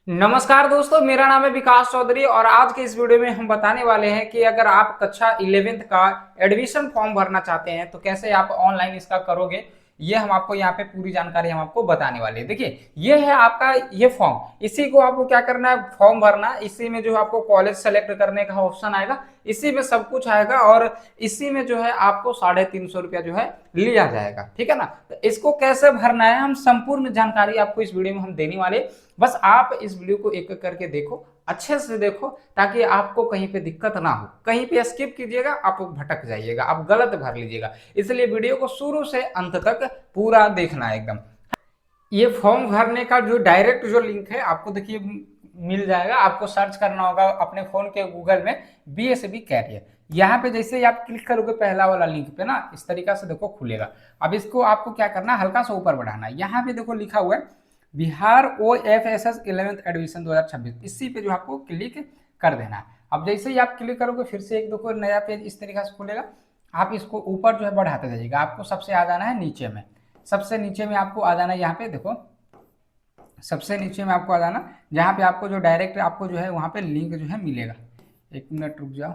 नमस्कार दोस्तों, मेरा नाम है विकास चौधरी और आज के इस वीडियो में हम बताने वाले हैं कि अगर आप कक्षा 11th का एडमिशन फॉर्म भरना चाहते हैं तो कैसे आप ऑनलाइन इसका करोगे। ये हम आपको यहाँ पे पूरी जानकारी हम आपको बताने वाले हैं। देखिए, ये है आपका ये फॉर्म। इसी को आपको क्या करना है, फॉर्म भरना। इसी में जो है आपको कॉलेज सेलेक्ट करने का ऑप्शन आएगा, इसी में सब कुछ आएगा और इसी में जो है आपको 350 रुपया जो है लिया जाएगा। ठीक है ना। तो इसको कैसे भरना है, हम संपूर्ण जानकारी आपको इस वीडियो में हम देने वाले। बस आप इस वीडियो को एक एक करके देखो, अच्छे से देखो, ताकि आपको कहीं पे दिक्कत ना हो। कहीं पे स्किप कीजिएगा, आप भटक जाइएगा, आप गलत भर लीजिएगा। इसलिए वीडियो को शुरू से अंत तक पूरा देखना है एकदम। ये फॉर्म भरने का जो डायरेक्ट जो लिंक है आपको देखिए मिल जाएगा। आपको सर्च करना होगा अपने फोन के गूगल में बीएसबी कैरियर। यहाँ पे जैसे ही आप क्लिक करोगे पहला वाला लिंक पे ना, इस तरीका से देखो खुलेगा। अब इसको आपको क्या करना है, हल्का सा ऊपर बढ़ाना है। यहाँ पे देखो लिखा हुआ है बिहार OFSS 11th एडमिशन 2026। इसी पे जो आपको क्लिक कर देना है। अब जैसे ही आप क्लिक करोगे फिर से एक देखो नया पेज इस तरीका से खुलेगा। आप इसको ऊपर जो है बढ़ाते जाइएगा। आपको सबसे आ जाना है नीचे में, सबसे नीचे में आपको आ जाना है। यहाँ पे देखो सबसे नीचे में आपको आ जाना, जहाँ पे आपको जो डायरेक्ट आपको जो है वहाँ पे लिंक जो है मिलेगा। एक मिनट रुक जाओ,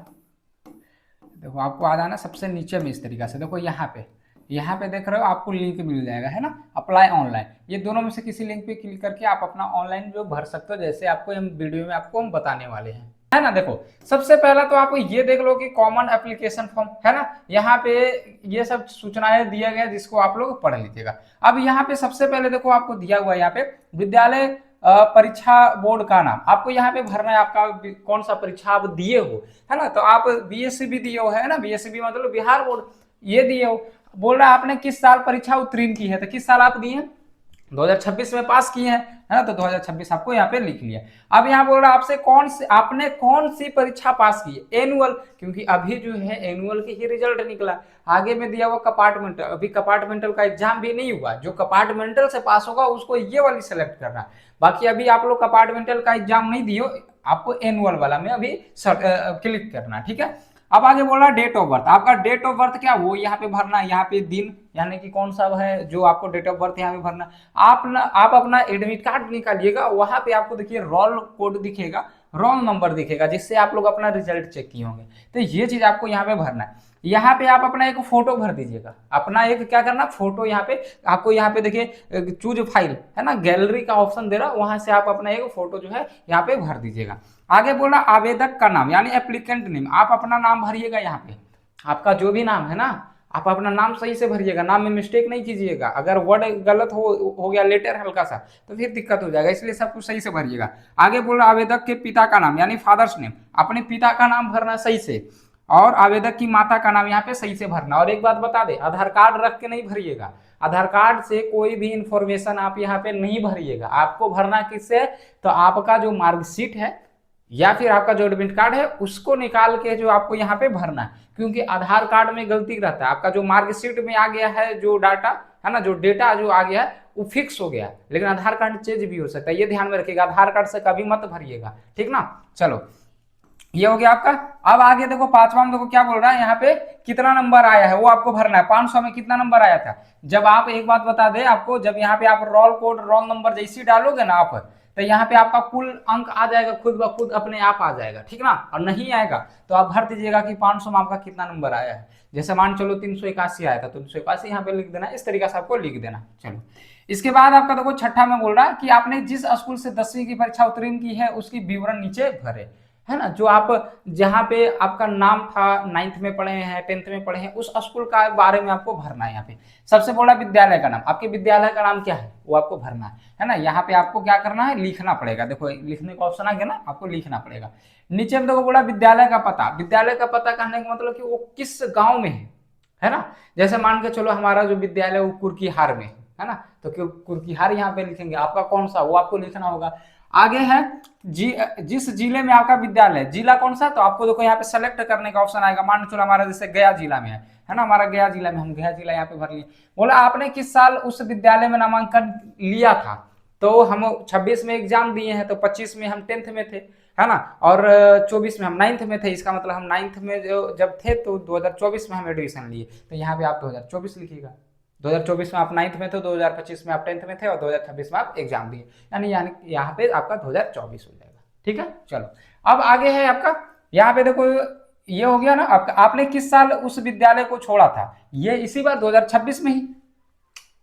देखो आपको आ जाना सबसे नीचे में इस तरीका से। देखो यहाँ पे देख रहे हो आपको लिंक मिल जाएगा, है ना, अप्लाई ऑनलाइन। ये दोनों में से किसी लिंक पे क्लिक करके आप अपना ऑनलाइन जो भर सकते हो, जैसे आपको हम वीडियो में आपको हम बताने वाले हैं, है ना। देखो सबसे पहला तो आपको ये देख लो कि कॉमन एप्लीकेशन फॉर्म, है ना। यहाँ पे ये सब सूचनाएं दिया गया जिसको आप लोग पढ़ लीजिएगा। अब यहाँ पे सबसे पहले देखो आपको दिया हुआ है यहाँ पे विद्यालय परीक्षा बोर्ड का नाम आपको यहाँ पे भरना है। आपका कौन सा परीक्षा आप दिए हो, है ना। तो आप बीएससीबी दिए हो, है ना। बीएससीबी मतलब बिहार बोर्ड ये दिए हो। बोल रहा है आपने किस साल परीक्षा उत्तीर्ण की है, तो किस साल आप दिए हैं, 2026 में पास किए हैं, है ना। तो 2026 आपको यहाँ पे लिख लिया। अब यहाँ बोल रहा है आपसे आपने कौन सी परीक्षा पास की है, एनुअल, क्योंकि अभी जो है एनुअल के ही रिजल्ट निकला। आगे में दिया हुआ कंपार्टमेंटल, अभी कंपार्टमेंटल का एग्जाम भी नहीं हुआ। जो कंपार्टमेंटल से पास होगा उसको ये वाली सेलेक्ट करना है। बाकी अभी आप लोग कंपार्टमेंटल का एग्जाम नहीं दियो, आपको एनुअल वाला में अभी क्लिक करना, ठीक है। अब आगे बोल रहा है डेट ऑफ बर्थ। आपका डेट ऑफ बर्थ क्या वो यहाँ पे भरना है। यहाँ पे दिन यानी कि कौन सा है जो आपको डेट ऑफ बर्थ यहाँ पे भरना। आप अपना एडमिट कार्ड निकालिएगा, वहां पे आपको देखिए रोल कोड दिखेगा, रोल नंबर दिखेगा, जिससे आप लोग अपना रिजल्ट चेक किए होंगे। तो ये चीज आपको यहाँ पे भरना है। यहाँ पे आप अपना एक फोटो भर दीजिएगा, अपना एक क्या करना फोटो। यहाँ पे आपको यहाँ पे देखिए चूज फाइल, है ना, गैलरी का ऑप्शन दे रहा, वहां से आप अपना एक फोटो जो है यहाँ पे भर दीजिएगा। आगे बोला आवेदक का नाम यानी एप्लीकेंट नेम, आप अपना नाम भरिएगा। यहाँ पे आपका जो भी नाम है ना, आप अपना नाम सही से भरिएगा, नाम में मिस्टेक नहीं कीजिएगा। अगर वर्ड गलत हो गया, लेटर हल्का सा, तो फिर दिक्कत हो जाएगा, इसलिए सब कुछ सही से भरिएगा। आगे बोला आवेदक के पिता का नाम यानी फादर्स नेम, अपने पिता का नाम भरना सही से। और आवेदक की माता का नाम यहाँ पे सही से भरना। और एक बात बता दे, आधार कार्ड रख के नहीं भरिएगा। आधार कार्ड से कोई भी इंफॉर्मेशन आप यहाँ पे नहीं भरिएगा। आपको भरना किससे, तो आपका जो मार्कशीट है या फिर आपका जो एडमिट कार्ड है उसको निकाल के जो आपको यहाँ पे भरना है। क्योंकि आधार कार्ड में गलती रहता है, आपका जो मार्कशीट में आ गया है जो डाटा, है ना, जो डेटा जो आ गया है वो फिक्स हो गया, लेकिन आधार कार्ड चेंज भी हो सकता है। ये ध्यान में रखिएगा, आधार कार्ड से कभी मत भरिएगा, ठीक ना। चलो ये हो गया आपका। अब आगे देखो पांचवा में देखो क्या बोल रहा है, यहाँ पे कितना नंबर आया है वो आपको भरना है। 500 में कितना नंबर आया था। जब आप एक बात बता दे आपको, जब यहाँ पे आप रोल कोड रोल नंबर जैसे डालोगे ना आप, तो यहाँ पे आपका कुल अंक आ जाएगा, खुद ब खुद अपने आप आ जाएगा, ठीक ना। और नहीं आएगा तो आप भर दीजिएगा कि 500 में आपका कितना नंबर आया है। जैसे मान चलो 381 आया था तो 381 यहाँ पे लिख देना, इस तरीके से आपको लिख देना। चलो इसके बाद आपका देखो छठा में बोल रहा है कि आपने जिस स्कूल से 10वीं की परीक्षा उत्तीर्ण की है उसकी विवरण नीचे भरे, है ना। जो आप जहाँ पे आपका नाम था, 9th में पढ़े हैं 10th में पढ़े हैं, उस स्कूल का बारे में आपको भरना है। यहाँ पे सबसे बड़ा विद्यालय का नाम, आपके विद्यालय का नाम क्या है वो आपको भरना है ना। यहाँ पे आपको क्या करना है, लिखना पड़ेगा। देखो लिखने का ऑप्शन आ गया ना, आपको लिखना पड़ेगा। नीचे में देखो बोला विद्यालय का पता। विद्यालय का पता कहने का मतलब कि वो किस गाँव में है ना। जैसे मान के चलो हमारा जो विद्यालय वो कुर्कीहार में है ना, तो कुर्कीहार यहाँ पे लिखेंगे। आपका कौन सा वो आपको लिखना होगा। आगे है जिस जिले में आपका विद्यालय, जिला कौन सा, तो आपको देखो यहाँ पे सेलेक्ट करने का ऑप्शन आएगा। मान चलो हमारा जैसे गया जिला में है ना, हमारा गया जिला में, हम गया जिला यहाँ पे भर लिए। बोला आपने किस साल उस विद्यालय में नामांकन लिया था, तो हम 26 में एग्जाम दिए हैं, तो 25 में हम 10th में थे, है ना। और 24 में हम 9th में थे, इसका मतलब हम 9th में जब थे तो 2024 में हम एडमिशन लिए, तो यहाँ पे आप 2024 लिखिएगा। 2024 में आप 9th में थे, 2025 में आप 10th में थे और 2026 में आप एग्जाम दिए, यानी यहाँ पे आपका 2024 हो जाएगा। ठीक है, चलो अब आगे है आपका, यहाँ पे देखो ये हो गया ना आपका, आपने किस साल उस विद्यालय को छोड़ा था, ये इसी बार 2026 में ही,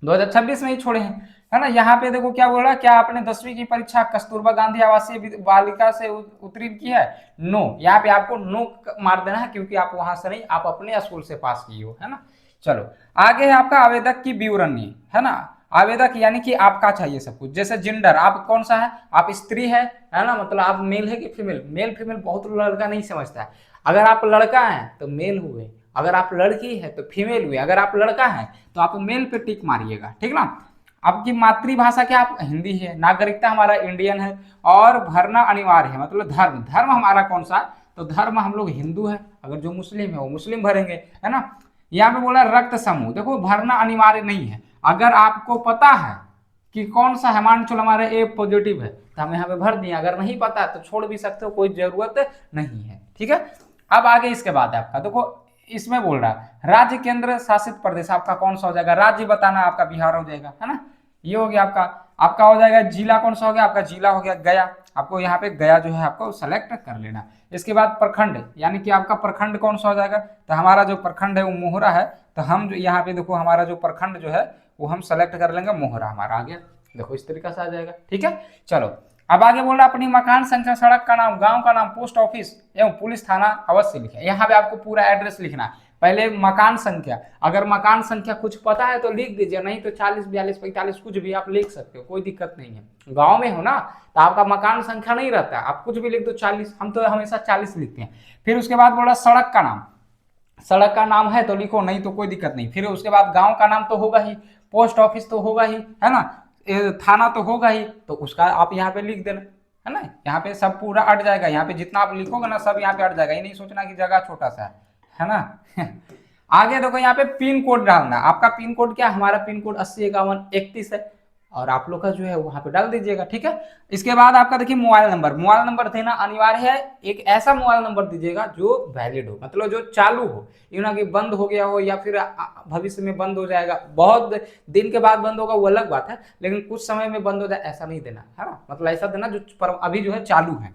2026 में ही छोड़े हैं, है ना। यहाँ पे देखो क्या बोल रहा है, क्या आपने 10वीं की परीक्षा कस्तूरबा गांधी आवासीय बालिका से उत्तीर्ण की है? नो, यहाँ पे आपको नो मार देना है, क्योंकि आप वहां से नहीं, आप अपने स्कूल से पास की हो, है ना। चलो आगे है आपका आवेदक की विवरणी, है ना। आवेदक यानी कि आपका चाहिए सब कुछ, जैसे जेंडर आप कौन सा है, आप स्त्री है ना, मतलब आप मेल है कि फीमेल। मेल फीमेल बहुत लड़का नहीं समझता है। अगर आप लड़का हैं तो मेल हुए, अगर आप लड़की है तो फीमेल हुए, अगर आप लड़का है तो आप मेल पे टिक मारिएगा, ठीक ना। आपकी मातृभाषा क्या, आप हिंदी है, नागरिकता हमारा इंडियन है, और भरना अनिवार्य है, मतलब धर्म, धर्म हमारा कौन सा, तो धर्म हम लोग हिंदू है, अगर जो मुस्लिम है वो मुस्लिम भरेंगे, है ना। यहाँ पे बोला रक्त समूह, देखो भरना अनिवार्य नहीं है, अगर आपको पता है कि कौन सा है, मान चलो हमारे ए पॉजिटिव है तो हम यहाँ पे भर दिए, अगर नहीं पता तो छोड़ भी सकते हो, कोई जरूरत नहीं है, ठीक है। अब आगे इसके बाद आपका देखो, इसमें बोल रहा है राज्य केंद्र शासित प्रदेश आपका कौन सा हो जाएगा, राज्य बताना, आपका बिहार हो जाएगा, है ना। ये हो गया आपका, आपका हो जाएगा जिला कौन सा हो गया, आपका जिला हो गया गया, आपको यहाँ पे गया जो है आपको सेलेक्ट कर लेना। इसके बाद प्रखंड, यानी कि आपका प्रखंड कौन सा हो जाएगा, तो हमारा जो प्रखंड है वो मोहरा है, तो हम जो यहाँ पे देखो हमारा जो प्रखंड जो है वो हम सेलेक्ट कर लेंगे, मोहरा हमारा आ गया, देखो इस तरीके से आ जाएगा, ठीक है। चलो अब आगे बोल रहा अपनी मकान संख्या, सड़क का नाम, गांव का नाम, पोस्ट ऑफिस एवं पुलिस थाना अवश्य लिखे। यहाँ पे आपको पूरा एड्रेस लिखना है, पहले मकान संख्या, अगर मकान संख्या कुछ पता है तो लिख दीजिए, नहीं तो 40 42 45 कुछ भी आप लिख सकते हो, कोई दिक्कत नहीं है। गांव में हो ना तो आपका मकान संख्या नहीं रहता, आप कुछ भी लिख दो 40, हम तो हमेशा 40 लिखते हैं। फिर उसके बाद बोला सड़क का नाम, सड़क का नाम है तो लिखो, नहीं तो कोई दिक्कत नहीं। फिर उसके बाद गांव का नाम तो होगा ही, पोस्ट ऑफिस तो होगा ही, है ना, थाना तो होगा ही, तो उसका आप यहाँ पे लिख देना, है ना। यहाँ पे सब पूरा अट जाएगा, यहाँ पे जितना आप लिखोगे ना सब यहाँ पे अट जाएगा, ये नहीं सोचना कि जगह छोटा सा है ना। आगे देखो यहाँ पे पिन कोड डालना, आपका पिन कोड क्या, हमारा पिन कोड 805131 है, और आप लोग का जो है वहां पे डाल दीजिएगा, ठीक है। इसके बाद आपका देखिए मोबाइल नंबर, मोबाइल नंबर देना अनिवार्य है, एक ऐसा मोबाइल नंबर दीजिएगा जो वैलिड हो, मतलब जो चालू हो, ये ना कि बंद हो गया हो या फिर भविष्य में बंद हो जाएगा, बहुत दिन के बाद बंद होगा वो अलग बात है, लेकिन कुछ समय में बंद हो जाए ऐसा नहीं देना, है ना, मतलब ऐसा देना जो अभी जो है चालू है।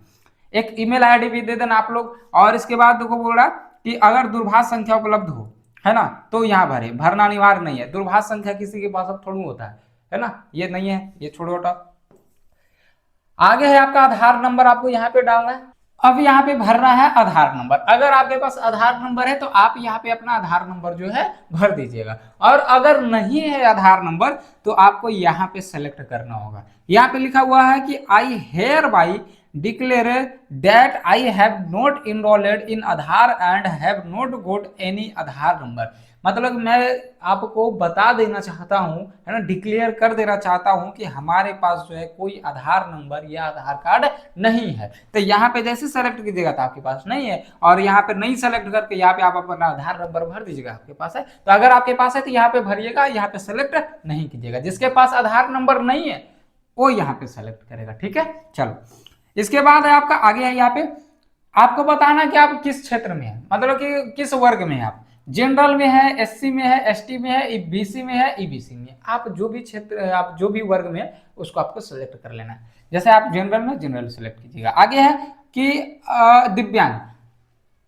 एक ईमेल आईडी भी दे देना आप लोग। और इसके बाद देखो बोल रहा कि अगर दूरभाष संख्या उपलब्ध हो, है ना, तो यहाँ भरे, भरना अनिवार्य नहीं है, दूरभाष संख्या किसी के पास अब थोड़ी होता है ना, ये नहीं है, ये छोड़ो हटा। आगे है आपका आधार नंबर, आपको यहाँ पे डालना है। अब यहाँ पे भरना है आधार नंबर, अगर आपके पास आधार नंबर है तो आप यहाँ पे अपना आधार नंबर जो है भर दीजिएगा, और अगर नहीं है आधार नंबर तो आपको यहाँ पे सेलेक्ट करना होगा। यहाँ पे लिखा हुआ है कि I hereby declare that I have not enrolled in Aadhaar and have not got any Aadhaar number, मतलब मैं आपको बता देना चाहता हूं, है ना, डिक्लेयर कर देना चाहता हूं कि हमारे पास जो है कोई आधार नंबर या आधार कार्ड नहीं है। तो यहाँ पे जैसे सेलेक्ट कीजिएगा तो आपके पास नहीं है, और यहाँ पे नहीं सेलेक्ट करके यहाँ पे आप अपना आधार नंबर भर दीजिएगा, आपके पास है तो अगर आपके पास है तो यहाँ पे भरिएगा, यहाँ पे सेलेक्ट नहीं कीजिएगा। जिसके पास आधार नंबर नहीं है वो यहाँ पे सेलेक्ट करेगा, ठीक है। चलो इसके बाद है आपका आगे है, यहाँ पे आपको बताना कि आप किस क्षेत्र में है, मतलब कि किस वर्ग में है, आप जनरल में है, एससी में है, एसटी में है, बीसी में है, ईबीसी में है, आप जो भी क्षेत्र, आप जो भी वर्ग में है उसको आपको सेलेक्ट कर लेना है। जैसे आप जनरल में, जनरल सेलेक्ट कीजिएगा। आगे है कि दिव्यांग,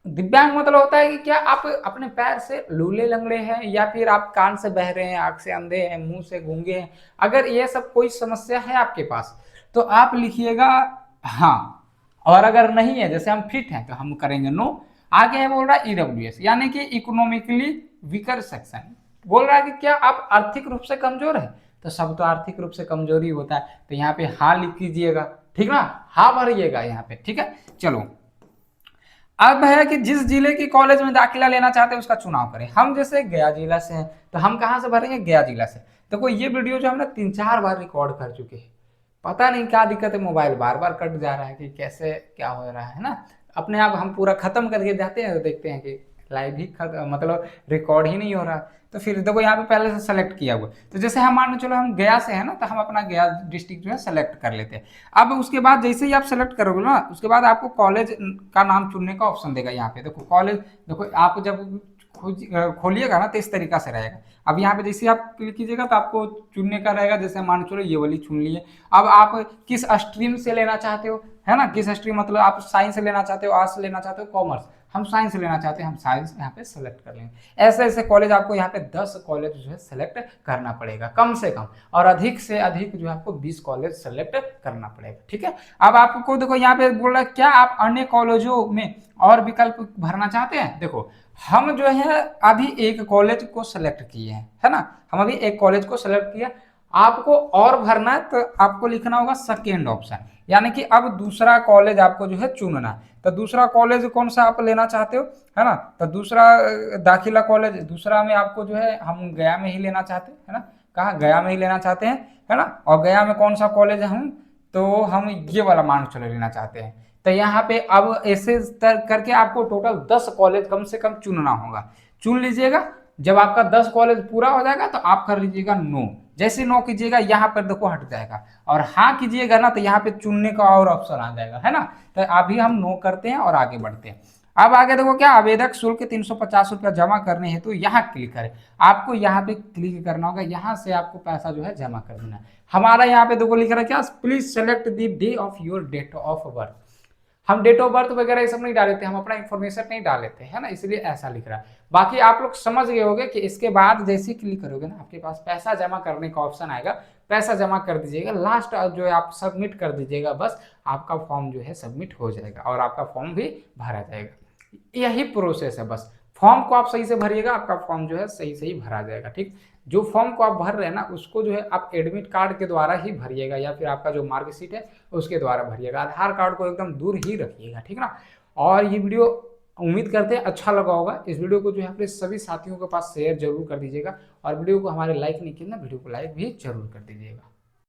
दिव्यांग मतलब होता है कि क्या आप अपने पैर से लूले लंगड़े हैं, या फिर आप कान से बह रहे हैं, आंख से अंधे हैं, मुंह से गूंगे हैं, अगर ये सब कोई समस्या है आपके पास तो आप लिखिएगा हाँ, और अगर नहीं है, जैसे हम फिट हैं तो हम करेंगे नो। आगे है बोल रहा है ईडब्ल्यूएस यानी कि इकोनॉमिकली वीकर सेक्शन, बोल रहा है कि क्या आप आर्थिक रूप से कमजोर है, तो सब तो आर्थिक रूप से कमजोरी होता है, तो यहाँ पे हाँ लिख दीजिएगा, ठीक ना, हाँ भरिएगा यहाँ पे, ठीक है। चलो अब है कि जिस जिले की कॉलेज में दाखिला लेना चाहते हैं उसका चुनाव करें। हम जैसे गया जिला से हैं तो हम कहाँ से भरेंगे, गया जिला से। देखो ये वीडियो जो हमने 3-4 बार रिकॉर्ड कर चुके हैं, पता नहीं क्या दिक्कत है, मोबाइल बार बार कट जा रहा है कि कैसे क्या हो रहा है ना, अपने आप हम पूरा खत्म करके जाते हैं तो देखते हैं कि लाइव ही मतलब रिकॉर्ड ही नहीं हो रहा। तो फिर देखो यहाँ पे पहले से सेलेक्ट किया हुआ, तो जैसे हम मान लो चलो हम गया से है ना, तो हम अपना गया डिस्ट्रिक्ट जो है सेलेक्ट कर लेते हैं। अब उसके बाद जैसे ही आप सेलेक्ट करोगे ना, उसके बाद आपको कॉलेज का नाम चुनने का ऑप्शन देगा। यहाँ पे देखो कॉलेज, देखो आप जब खोलिएगा ना तो इस तरीका से रहेगा। अब यहाँ पे जैसे आप क्लिक कीजिएगा तो आपको चुनने का रहेगा, जैसे मान चलो ये वाली चुन लिए। अब आप किस स्ट्रीम से लेना चाहते हो, है ना, किस स्ट्रीम, मतलब आप साइंस से लेना चाहते हो, आर्ट्स से लेना चाहते हो, कॉमर्स, हम साइंस लेना चाहते हैं, हम साइंस यहाँ पे सेलेक्ट कर लेंगे। ऐसे ऐसे कॉलेज आपको यहाँ पे 10 कॉलेज जो है सेलेक्ट करना पड़ेगा कम से कम, और अधिक से अधिक जो है आपको 20 कॉलेज सेलेक्ट करना पड़ेगा, ठीक है। अब आपको देखो यहाँ पे बोल रहा है क्या आप अन्य कॉलेजों में और विकल्प भरना चाहते हैं। देखो हम जो है अभी एक कॉलेज को सेलेक्ट किए हैं, है ना, हम अभी एक कॉलेज को सेलेक्ट किया। आपको और भरना है तो आपको लिखना होगा सेकेंड ऑप्शन, यानी कि अब दूसरा कॉलेज आपको जो है चुनना है। तो दूसरा कॉलेज कौन सा आप लेना चाहते हो, है ना, तो दूसरा दाखिला कॉलेज, दूसरा में आपको जो है हम गया में ही लेना चाहते हैं, है ना, कहाँ गया में ही लेना चाहते हैं, है ना। और गया में कौन सा कॉलेज है, हम तो हम ये वाला मान चलो लेना चाहते हैं। तो यहाँ पे अब ऐसे करके आपको टोटल 10 कॉलेज कम से कम चुनना होगा, चुन लीजिएगा। जब आपका 10 कॉलेज पूरा हो जाएगा तो आप कर लीजिएगा नो। जैसे नो कीजिएगा यहाँ पर देखो हट जाएगा, और हाँ कीजिएगा ना तो यहाँ पे चुनने का और ऑप्शन आ जाएगा, है ना। तो अभी हम नो करते हैं और आगे बढ़ते हैं। अब आगे देखो क्या, आवेदक शुल्क 350 रुपया जमा करने हेतु यहाँ क्लिक करें। आपको यहाँ पे क्लिक करना होगा, यहाँ से आपको पैसा जो है जमा कर देना है। हमारा यहाँ पे देखो लिख रहा है क्या, please select the day of your date of birth. हम डेट ऑफ बर्थ वगैरह ये सब नहीं डालते, हम अपना इन्फॉर्मेशन नहीं डालते, है ना, इसलिए ऐसा लिख रहा है। बाकी आप लोग समझ गए होंगे कि इसके बाद जैसे क्लिक करोगे ना आपके पास पैसा जमा करने का ऑप्शन आएगा, पैसा जमा कर दीजिएगा, लास्ट जो है आप सबमिट कर दीजिएगा, बस आपका फॉर्म जो है सबमिट हो जाएगा और आपका फॉर्म भी भरा जाएगा। यही प्रोसेस है, बस फॉर्म को आप सही से भरिएगा, आपका फॉर्म जो है सही सही भरा जाएगा, ठीक। जो फॉर्म को आप भर रहे हैं ना उसको जो है आप एडमिट कार्ड के द्वारा ही भरिएगा, या फिर आपका जो मार्कशीट है उसके द्वारा भरिएगा। आधार कार्ड को एकदम दूर ही रखिएगा, ठीक ना। और ये वीडियो उम्मीद करते हैं अच्छा लगा होगा। इस वीडियो को जो है अपने सभी साथियों के पास शेयर जरूर कर दीजिएगा, और वीडियो को हमारे लाइक नहीं किया ना, वीडियो को लाइक भी जरूर कर दीजिएगा।